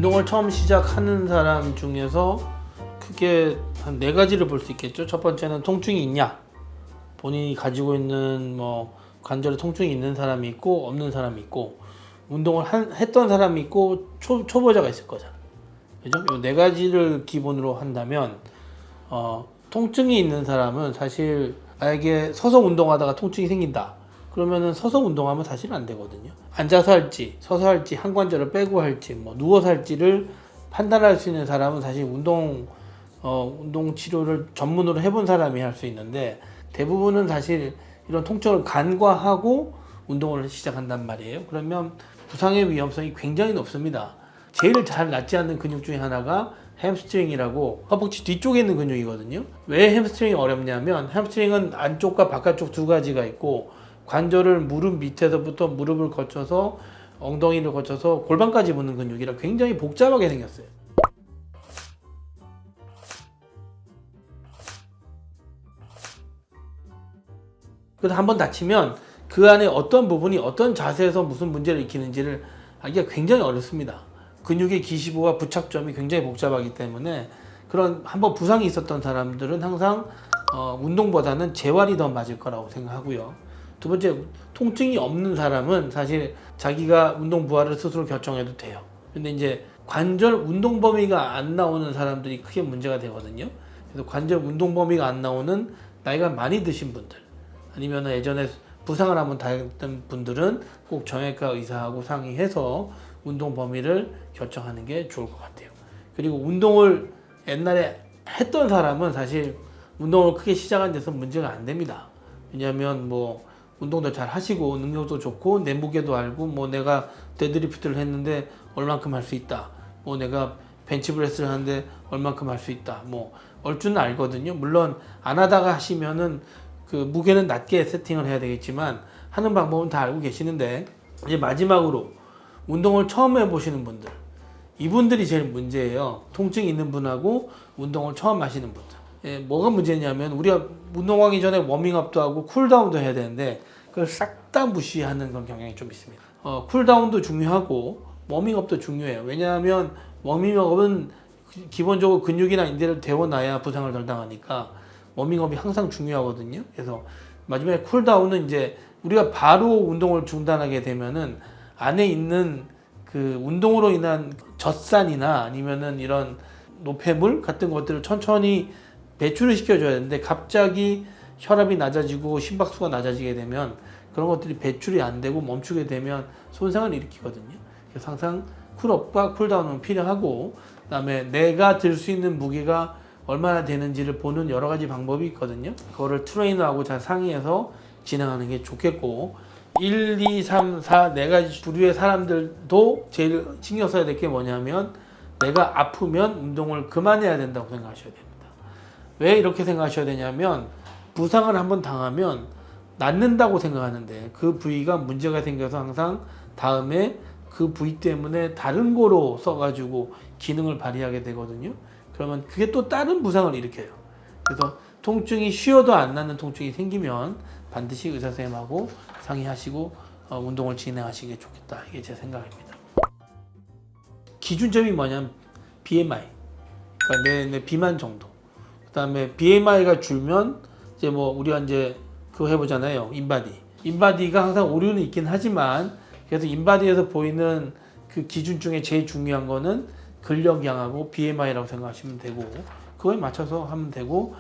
운동을 처음 시작하는 사람 중에서 크게 한 4가지를 볼 수 있겠죠. 첫 번째는 통증이 있냐, 본인이 가지고 있는 뭐 관절에 통증이 있는 사람이 있고 없는 사람이 있고, 운동을 했던 사람이 있고 초보자가 있을 거잖아. 그죠? 이 4가지를 기본으로 한다면 통증이 있는 사람은 사실 만약에 서서 운동하다가 통증이 생긴다 그러면은 서서 운동하면 사실 안 되거든요. 앉아서 할지 서서 할지 한 관절을 빼고 할지 뭐 누워서 할지를 판단할 수 있는 사람은 사실 운동 치료를 전문으로 해본 사람이 할 수 있는데, 대부분은 사실 이런 통증을 간과하고 운동을 시작한단 말이에요. 그러면 부상의 위험성이 굉장히 높습니다. 제일 잘 낫지 않는 근육 중에 하나가 햄스트링이라고 허벅지 뒤쪽에 있는 근육이거든요. 왜 햄스트링이 어렵냐면, 햄스트링은 안쪽과 바깥쪽 2가지가 있고, 관절을 무릎 밑에서부터 무릎을 거쳐서 엉덩이를 거쳐서 골반까지 붙는 근육이라 굉장히 복잡하게 생겼어요. 그래서 한번 다치면 그 안에 어떤 부분이 어떤 자세에서 무슨 문제를 일으키는지를 알기가 굉장히 어렵습니다. 근육의 기시부와 부착점이 굉장히 복잡하기 때문에 그런 한번 부상이 있었던 사람들은 항상 운동보다는 재활이 더 맞을 거라고 생각하고요. 두 번째, 통증이 없는 사람은 사실 자기가 운동 부하를 스스로 결정해도 돼요. 근데 이제 관절 운동 범위가 안 나오는 사람들이 크게 문제가 되거든요. 그래서 관절 운동 범위가 안 나오는 나이가 많이 드신 분들, 아니면 예전에 부상을 한번 당했던 분들은 꼭 정형외과 의사하고 상의해서 운동 범위를 결정하는 게 좋을 것 같아요. 그리고 운동을 옛날에 했던 사람은 사실 운동을 크게 시작한 데서 문제가 안 됩니다. 왜냐하면 뭐 운동도 잘 하시고 능력도 좋고 내 무게도 알고, 뭐 내가 데드리프트를 했는데 얼만큼 할 수 있다, 뭐 내가 벤치프레스를 하는데 얼만큼 할 수 있다, 뭐 얼추는 알거든요. 물론 안 하다가 하시면은 그 무게는 낮게 세팅을 해야 되겠지만 하는 방법은 다 알고 계시는데, 이제 마지막으로 운동을 처음 해보시는 분들, 이분들이 제일 문제예요. 통증이 있는 분하고 운동을 처음 하시는 분들. 예, 뭐가 문제냐면, 우리가 운동하기 전에 워밍업도 하고 쿨다운도 해야 되는데 그걸 싹 다 무시하는 그런 경향이 좀 있습니다. 쿨다운도 중요하고 워밍업도 중요해요. 왜냐하면 워밍업은 기본적으로 근육이나 인대를 데워놔야 부상을 덜 당하니까 워밍업이 항상 중요하거든요. 그래서 마지막에 쿨다운은 이제 우리가 바로 운동을 중단하게 되면은 안에 있는 그 운동으로 인한 젖산이나 아니면은 이런 노폐물 같은 것들을 천천히 배출을 시켜줘야 되는데, 갑자기 혈압이 낮아지고 심박수가 낮아지게 되면 그런 것들이 배출이 안 되고 멈추게 되면 손상을 일으키거든요. 그래서 항상 쿨업과 쿨다운은 필요하고, 그다음에 내가 들 수 있는 무게가 얼마나 되는지를 보는 여러 가지 방법이 있거든요. 그거를 트레이너하고 잘 상의해서 진행하는 게 좋겠고, 1, 2, 3, 4 4가지 부류의 사람들도 제일 신경 써야 될 게 뭐냐면, 내가 아프면 운동을 그만해야 된다고 생각하셔야 됩니다. 왜 이렇게 생각하셔야 되냐면, 부상을 한번 당하면 낫는다고 생각하는데 그 부위가 문제가 생겨서 항상 다음에 그 부위 때문에 다른 거로 써가지고 기능을 발휘하게 되거든요. 그러면 그게 또 다른 부상을 일으켜요. 그래서 통증이 쉬어도 안 낫는 통증이 생기면 반드시 의사 선생님하고 상의하시고 운동을 진행하시는 게 좋겠다. 이게 제 생각입니다. 기준점이 뭐냐면 BMI, 그러니까 내 비만 정도. 그다음에 BMI가 줄면 이제 뭐 우리가 이제 그거 해보잖아요. 인바디가 항상 오류는 있긴 하지만, 그래서 인바디에서 보이는 그 기준 중에 제일 중요한 거는 근력량하고 BMI라고 생각하시면 되고, 그거에 맞춰서 하면 되고,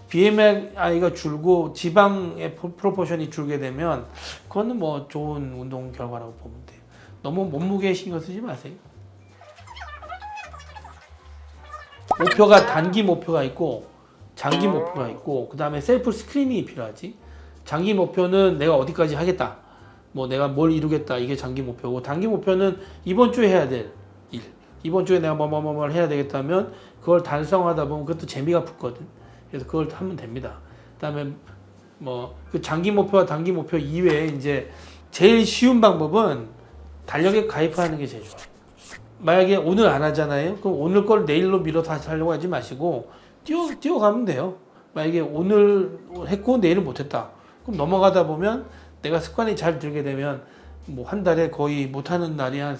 BMI가 줄고 지방의 프로포션이 줄게 되면 그거는 뭐 좋은 운동 결과라고 보면 돼요. 너무 몸무게에 신경 쓰지 마세요. 목표가 단기 목표가 있고 장기 목표가 있고, 그 다음에 셀프 스크리닝이 필요하지. 장기 목표는 내가 어디까지 하겠다, 뭐 내가 뭘 이루겠다, 이게 장기 목표고, 단기 목표는 이번 주에 해야 될 일, 이번 주에 내가 뭐뭐뭐뭘 해야 되겠다면 그걸 달성하다 보면 그것도 재미가 붙거든. 그래서 그걸 하면 됩니다. 그 다음에 뭐 그 장기 목표와 단기 목표 이외에 이제 제일 쉬운 방법은 달력에 가입하는 게 제일 좋아요. 만약에 오늘 안 하잖아요. 그럼 오늘 걸 내일로 미뤄서 다시 하려고 하지 마시고 뛰어가면 돼요. 만약에 오늘 했고 내일은 못했다, 그럼 넘어가다 보면 내가 습관이 잘 들게 되면 뭐 한 달에 거의 못하는 날이 한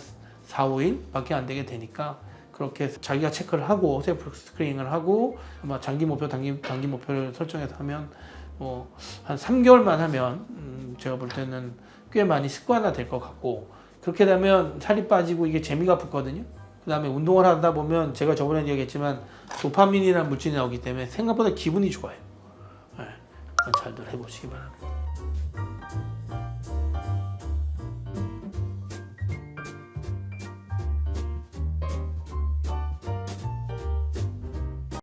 4, 5일 밖에 안 되게 되니까 그렇게 자기가 체크를 하고 셀프 스크리닝을 하고 아마 장기 목표, 단기 목표를 설정해서 하면 뭐 한 3개월만 하면 제가 볼 때는 꽤 많이 습관화 될 것 같고 그렇게 되면 살이 빠지고 이게 재미가 붙거든요. 그 다음에 운동을 하다 보면 제가 저번에 얘기했지만 도파민이라는 물질이 나오기 때문에 생각보다 기분이 좋아요. 네, 잘들 해보시기 바랍니다.